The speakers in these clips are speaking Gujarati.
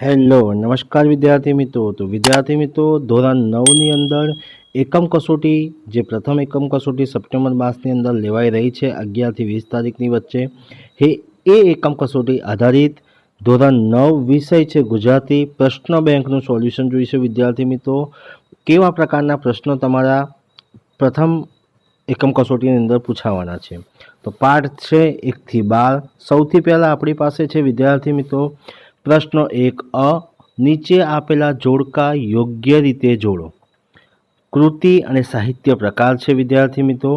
હેલો નમસ્કાર વિદ્યાર્થી મિત્રો. તો વિદ્યાર્થી મિત્રો, ધોરણ 9ની અંદર એકમ કસોટી, જે પ્રથમ એકમ કસોટી સપ્ટેમ્બર માસની અંદર લેવાઈ રહી છે 11 થી 20 તારીખની વચ્ચે, એ એકમ કસોટી આધારિત ધોરણ 9 વિષય છે ગુજરાતી પ્રશ્ન બેંકનું સોલ્યુશન જોઈશું. વિદ્યાર્થી મિત્રો, કેવા પ્રકારના પ્રશ્નો તમારા પ્રથમ એકમ કસોટીની અંદર પૂછાવાના છે. તો પાઠ છે 1 થી 12. સૌથી પહેલાં આપણી પાસે છે વિદ્યાર્થી મિત્રો પ્રશ્ન 1 અ, નીચે આપેલા જોડકા યોગ્ય રીતે જોડો. કૃતિ અને સાહિત્ય પ્રકાર છે વિદ્યાર્થી મિત્રો,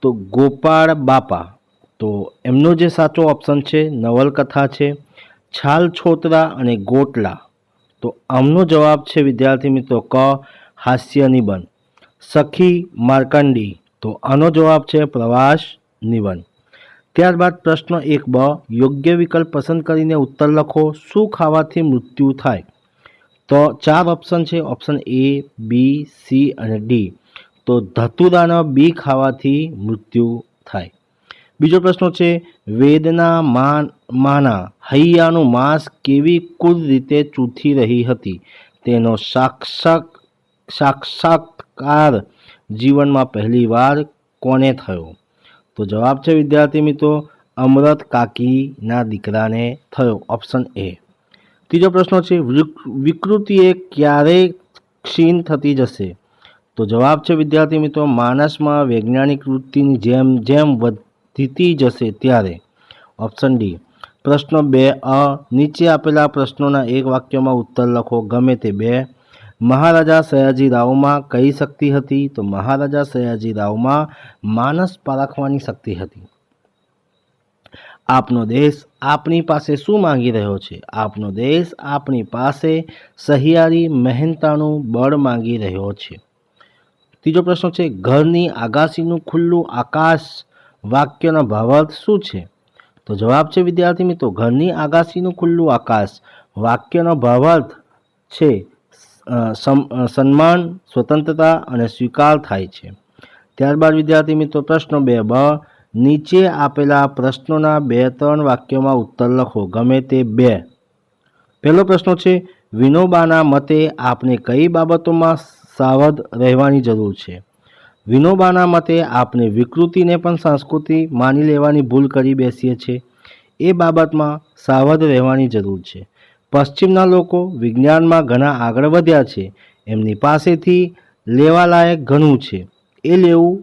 તો ગોપાળ બાપા, તો એમનો જે સાચો ઓપ્શન છે નવલકથા છે. છાલ છોતરા અને ગોટલા, તો આમનો જવાબ છે વિદ્યાર્થી મિત્રો ક, હાસ્ય નિબંધ. સખી માર્કંડી, તો આનો જવાબ છે પ્રવાસ નિબંધ. ત્યારબાદ પ્રશ્ન 1 બ, યોગ્ય વિકલ્પ પસંદ કરીને ઉત્તર લખો. શું ખાવાથી મૃત્યુ થાય? તો 4 ઓપ્શન છે, ઓપ્શન એ, બી, સી અને ડી. તો ધતુરાના બી ખાવાથી મૃત્યુ થાય. બીજો પ્રશ્ન છે, વેદના માના હૈયાનું માંસ કેવી કુલ રીતે ચૂથી રહી હતી? તેનો સાક્ષાત્કાર જીવનમાં પહેલી વાર કોને થયો? તો જવાબ છે વિદ્યાર્થી મિત્રો અમરત કાકીના દીકરાને થયો, ઓપ્શન એ. ત્રીજો પ્રશ્ન છે, વિકૃતિ એ ક્યારે ક્ષીણ થતી જશે? તો જવાબ છે વિદ્યાર્થી મિત્રો માનસમાં વૈજ્ઞાનિક વૃત્તિની જેમ જેમ વધતી જશે ત્યારે, ઓપ્શન ડી. પ્રશ્ન 2 અ, નીચે આપેલા પ્રશ્નોના એક વાક્યમાં ઉત્તર લખો, ગમે તે 2. મહારાજા સયાજીરાવમાં કઈ શક્તિ હતી? તો મહારાજા સયાજીરાવમાં માનસ પારખવાની શક્તિ હતી. આપનો દેશ આપની પાસે શું માંગી રહ્યો છે? આપનો દેશ આપની પાસે સહિયારી મહેનતાણું બળ માંગી રહ્યો છે. ત્રીજો પ્રશ્ન છે, ઘરની આગાસીનું ખુલ્લું આકાશ વાક્યનો ભાવાર્થ શું છે? તો જવાબ છે વિદ્યાર્થી મિત્રો ઘરની આગાસીનું ખુલ્લું આકાશ વાક્યનો ભાવાર્થ છે સન્માન, સ્વતંત્રતા અને સ્વીકાર થાય છે. ત્યારબાદ વિદ્યાર્થી મિત્રો પ્રશ્ન 2 બ, નીચે આપેલા પ્રશ્નોના 2-3 વાક્યોમાં ઉત્તર લખો, ગમે તે 2. પહેલો પ્રશ્ન છે, વિનોબાના મતે આપણે કઈ બાબતોમાં સાવધ રહેવાની જરૂર છે? વિનોબાના મતે આપણે વિકૃતિને પણ સંસ્કૃતિ માની લેવાની ભૂલ કરી બેસીએ છીએ. એ બાબતમાં સાવધ રહેવાની જરૂર છે. પશ્ચિમના લોકો વિજ્ઞાનમાં ઘણા આગળ વધ્યા છે. એમની પાસેથી લેવાલાયક ઘણું છે. એ લેવું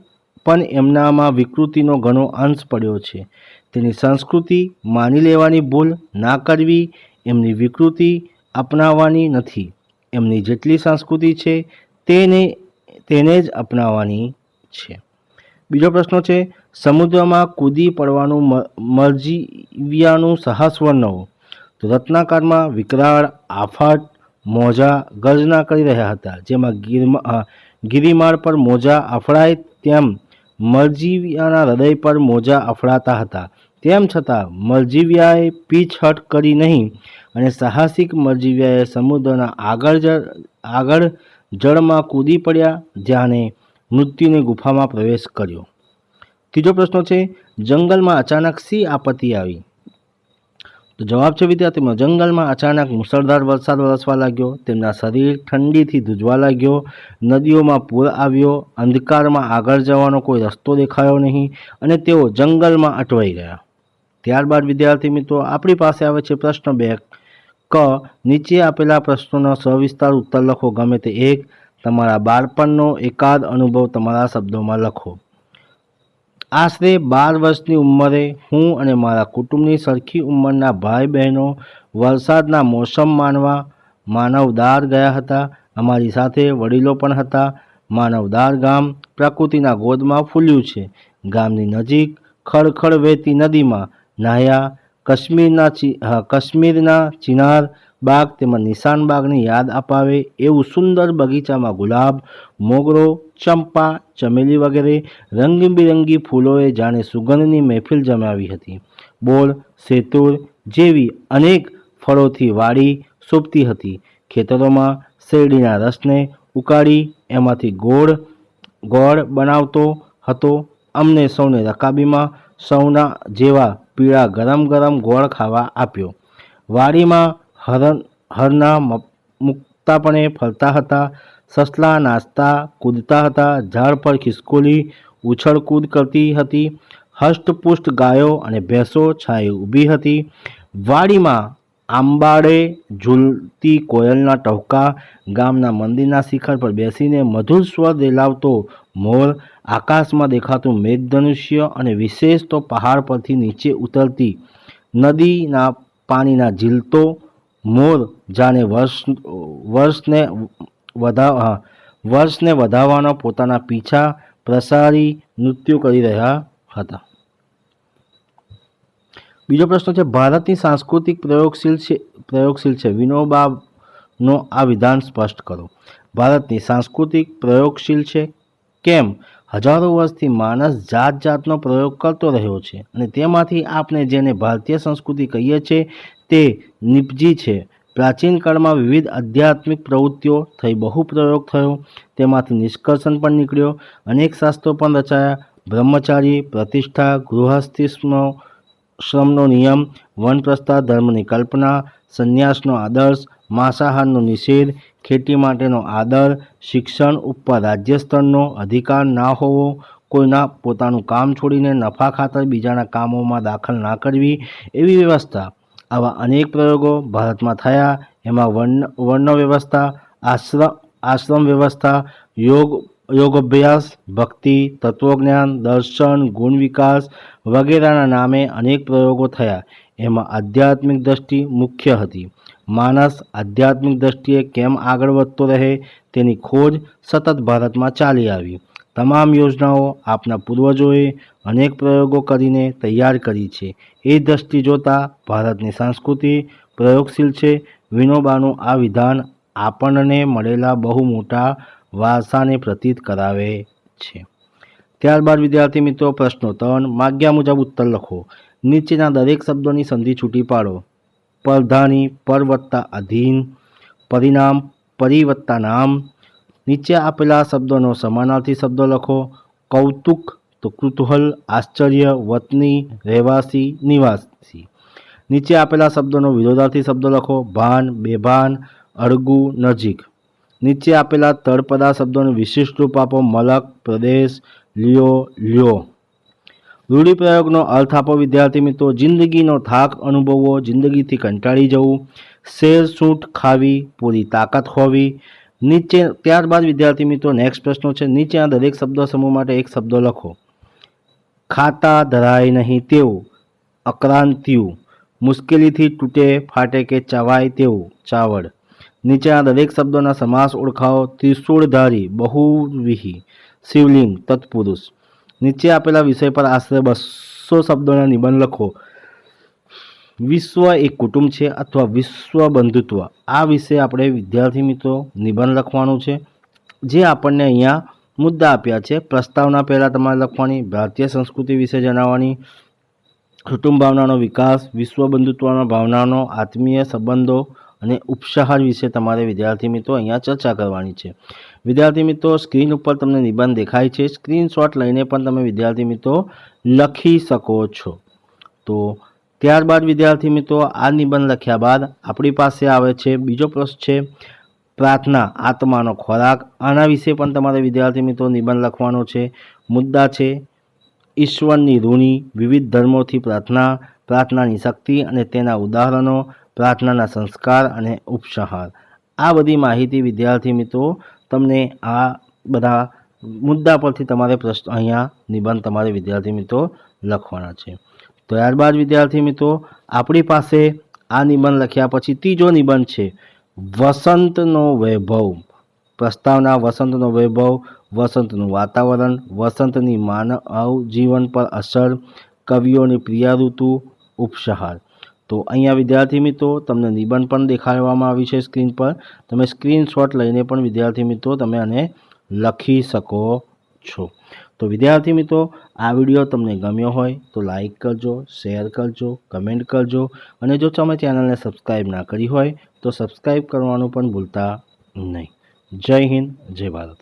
પણ એમનામાં વિકૃતિનો ઘણો અંશ પડ્યો છે. તેની સંસ્કૃતિ માની લેવાની ભૂલ ના કરવી, એમની વિકૃતિ અપનાવવાની નથી. એમની જેટલી સંસ્કૃતિ છે તેને જ અપનાવવાની છે. બીજો પ્રશ્ન છે, સમુદ્રમાં કૂદી પડવાનું મરજીવિયાનું સાહસ વર્ણવો. તો રત્નાકરમાં વિકરાળ, આફત, મોજા ગર્જના કરી રહ્યા હતા. જેમાં ગિરિમાળ પર મોજા અફડાય તેમ મરજીવિયાના હૃદય પર મોજા અફડાતા હતા. તેમ છતાં મરજીવિયાએ પીછહટ કરી નહીં અને સાહસિક મરજીવિયાએ સમુદ્રના આગળ જળમાં કૂદી પડ્યા, જ્યાંને મૃત્યુની ગુફામાં પ્રવેશ કર્યો. ત્રીજો પ્રશ્ન છે, જંગલમાં અચાનક શી આપત્તિ આવી? તો જવાબ છે વિદ્યાર્થીમાં જંગલમાં અચાનક મુસળધાર વરસાદ વરસવા લાગ્યો. તેમના શરીર ઠંડીથી ધ્રુજવા લાગ્યો. નદીઓમાં પૂર આવ્યો. અંધકારમાં આગળ જવાનો કોઈ રસ્તો દેખાયો નહીં અને તેઓ જંગલમાં અટવાઈ ગયા. ત્યારબાદ વિદ્યાર્થી મિત્રો આપણી પાસે આવે છે પ્રશ્ન 2 ક, નીચે આપેલા પ્રશ્નોનો સવિસ્તાર ઉત્તર લખો, ગમે તે 1. તમારા બાળપણનો એકાદ અનુભવ તમારા શબ્દોમાં લખો. આશરે 12 વર્ષની ઉંમરે હું અને મારા કુટુંબની સરખી ઉંમરના ભાઈ બહેનો વરસાદના મોસમ માનવા માનવદાર ગયા હતા. અમારી સાથે વડીલો પણ હતા. માનવદાર ગામ પ્રકૃતિના ગોદમાં ફૂલ્યું છે. ગામની નજીક ખળખળ વહેતી નદીમાં નાહ્યા. કાશ્મીરના ચિનાર બાગ તેમજ નિશાન બાગની યાદ અપાવે એવું સુંદર બગીચામાં ગુલાબ, મોગરો, ચંપા, ચમેલી વગેરે રંગબેરંગી ફૂલોએ જાણે સુગંધની મહેફિલ જમાવી હતી. બોર, સેતુર જેવી અનેક ફળોથી વાડી શોભતી હતી. ખેતરોમાં શેરડીના રસને ઉકાળી એમાંથી ગોળ બનાવતો હતો. અમને સૌને રકાબીમાં સૌના જેવા પીળા ગરમ ગરમ ગોળ ખાવા આપ્યો. વાડીમાં હરના મુક્તપણે ફરતા હતા, સસલા નાચતા કૂદતા હતા, ઝાડ પર ખિસકોલી ઉછળકૂદ કરતી હતી, હષ્ટપુષ્ટ ગાયો અને ભેંસો છાંયે ઊભી હતી, વાડીમાં આંબાડે ઝૂલતી કોયલના ટહુકા, ગામના મંદિરના શિખર પર બેસીને મધુર સ્વર રેલાવતો મોર, આકાશમાં દેખાતું મેઘધનુષ્ય અને વિશેષ તો પહાડ પરથી નીચે ઉતરતી નદીના પાણીના ઝીલતો મોર જાણે વર્ષને વધાવવાનો પોતાના પીછા પ્રસારી નૃત્યો કરી રહ્યા હતા. બીજો પ્રશ્ન છે, ભારતની સાંસ્કૃતિક પ્રયોગશીલ છે. વિનોબાનો આ વિધાન સ્પષ્ટ કરો. ભારતની સાંસ્કૃતિક પ્રયોગશીલ છે. કેમ? હજારો વર્ષથી માણસ જાત જાતનો પ્રયોગ કરતો રહ્યો છે અને તેમાંથી આપણે જેને ભારતીય સંસ્કૃતિ કહીએ છીએ તે નિપજી છે. પ્રાચીન કાળમાં વિવિધ આધ્યાત્મિક પ્રવૃત્તિઓ થઈ, બહુ પ્રયોગ થયો, તેમાંથી નિષ્કર્ષણ પણ નીકળ્યો, અનેક શાસ્ત્રો પણ રચાયા. બ્રહ્મચારી, પ્રતિષ્ઠા, ગૃહસ્થી, શ્રમનો નિયમ, વનપ્રસ્થા, ધર્મની કલ્પના, સંન્યાસનો આદર્શ, માંસાહારનો નિષેધ, ખેતી માટેનો આદર, શિક્ષણ ઉપર રાજ્ય સ્તરનો અધિકાર ના હોવો, કોઈના પોતાનું કામ છોડીને નફા ખાતર બીજાના કામોમાં દાખલ ના કરવી, એવી વ્યવસ્થા. આવા અનેક પ્રયોગો ભારતમાં થયા. એમાં વર્ણ વ્યવસ્થા, આશ્રમ વ્યવસ્થા, યોગાભ્યાસ, ભક્તિ, તત્વજ્ઞાન, દર્શન, ગુણ વિકાસ વગેરેના નામે અનેક પ્રયોગો થયા. એમાં આધ્યાત્મિક દ્રષ્ટિ મુખ્ય હતી. માણસ આધ્યાત્મિક દ્રષ્ટિએ કેમ આગળ વધતો રહે તેની ખોજ સતત ભારતમાં ચાલી આવી. તમામ યોજનાઓ આપણા પૂર્વજોએ અનેક પ્રયોગો કરીને તૈયાર કરી છે. એ દ્રષ્ટિ જોતાં ભારતની સંસ્કૃતિ પ્રયોગશીલ છે. વિનોબાનું આ વિધાન આપણને મળેલા બહુ મોટા વારસાને પ્રતીત કરાવે છે. ત્યારબાદ વિદ્યાર્થી મિત્રો પ્રશ્નો 3 માગ્યા મુજબ ઉત્તર લખો. નીચેના દરેક શબ્દોની સંધિ છૂટી પાડો. પરધાની, પર વત્તા અધીન, પરિણામ, પરિ વત્તા નામ. નીચે આપેલા શબ્દોનો સમાનાર્થી શબ્દો લખો. કૌતુક તો કુતૂહલ, આશ્ચર્ય, વતની, રહેવાસી, નિવાસી. નીચે આપેલા શબ્દોનો વિરોધાર્થી શબ્દો લખો. ભાન, બેભાન, અળગું, નજીક. નીચે આપેલા તળપદા શબ્દોને વિશિષ્ટ રૂપ આપો. મલક, પ્રદેશ, લ્યો. રૂઢિપ્રયોગનો અર્થ આપો વિદ્યાર્થી મિત્રો. જિંદગીનો થાક અનુભવવો, જિંદગીથી કંટાળી જવું, શેર સૂંઠ ખાવી, પૂરી તાકાત હોવી. ત્યારબાદ વિદ્યાર્થી મિત્રો નેક્સ્ટ પ્રશ્નો છે. નીચેના દરેક શબ્દ સમૂહ માટે એક શબ્દ લખો. ખાતા ધરાય નહીં તેવું, અક્રાંતિયું. મુશ્કેલીથી તૂટે ફાટે કે ચવાય તેવું, ચાવડ. નીચેના દરેક શબ્દોના સમાસ ઓળખાવો. ત્રિશૂળધારી, બહુવ્રીહી, શિવલિંગ, તત્પુરુષ. નીચે આપેલા વિષય પર આશરે 200 શબ્દોના નિબંધ લખો. વિશ્વ એક કુટુંબ છે અથવા વિશ્વ બંધુત્વ. આ વિશે આપણે વિદ્યાર્થી મિત્રો નિબંધ લખવાનું છે, જે આપણને અહીંયા મુદ્દા આપ્યા છે. પ્રસ્તાવના પહેલાં તમારે લખવાની, ભારતીય સંસ્કૃતિ વિશે જણાવવાની, કુટુંબ ભાવનાનો વિકાસ, વિશ્વ બંધુત્વના ભાવનાનો, આત્મીય સંબંધો અને ઉપસાહર વિશે તમારે વિદ્યાર્થી મિત્રો અહીંયા ચર્ચા કરવાની છે. વિદ્યાર્થી મિત્રો સ્ક્રીન ઉપર તમને નિબંધ દેખાય છે. સ્ક્રીનશોટ લઈને પણ તમે વિદ્યાર્થી મિત્રો લખી શકો છો. તો ત્યારબાદ વિદ્યાર્થી મિત્રો આ નિબંધ લખ્યા બાદ આપણી પાસે આવે છે બીજો પ્રશ્ન છે પ્રાર્થના, આત્માનો ખોરાક. આના વિશે પણ તમારે વિદ્યાર્થી મિત્રો નિબંધ લખવાનો છે. મુદ્દા છે ઈશ્વરની ઋણી, વિવિધ ધર્મોથી પ્રાર્થના, પ્રાર્થનાની શક્તિ અને તેના ઉદાહરણો, પ્રાર્થનાના સંસ્કાર અને ઉપસંહાર. આ બધી માહિતી વિદ્યાર્થી મિત્રો તમને આ બધા મુદ્દા પરથી તમારે પ્રશ્ન અહીંયા નિબંધ તમારે વિદ્યાર્થી મિત્રો લખવાના છે. ત્યારબાદ વિદ્યાર્થી મિત્રો આપણી પાસે આ નિબંધ લખ્યા પછી ત્રીજો નિબંધ છે વસંતનો વૈભવ. પ્રસ્તાવના: વસંતનો વૈભવ, વસંતનું વાતાવરણ, વસંતની માનવ જીવન પર અસર, કવિઓની પ્રિય ઋતુ, ઉપસંહાર. તો અહીંયા વિદ્યાર્થી મિત્રો તમને નિબંધ પણ દેખાડવામાં આવી છે સ્ક્રીન પર. તમે સ્ક્રીનશોટ લઈને પણ વિદ્યાર્થી મિત્રો તમે આને લખી શકો છો. તો વિદ્યાર્થી મિત્રો આ વિડીયો તમને ગમ્યો હોય તો લાઈક કરજો, શેર કરજો, કમેન્ટ કરજો અને જો તમે ચેનલને સબસ્ક્રાઈબ ના કરી હોય તો સબસ્ક્રાઈબ કરવાનું પણ ભૂલતા નહીં. જય હિન્દ, જય ભારત.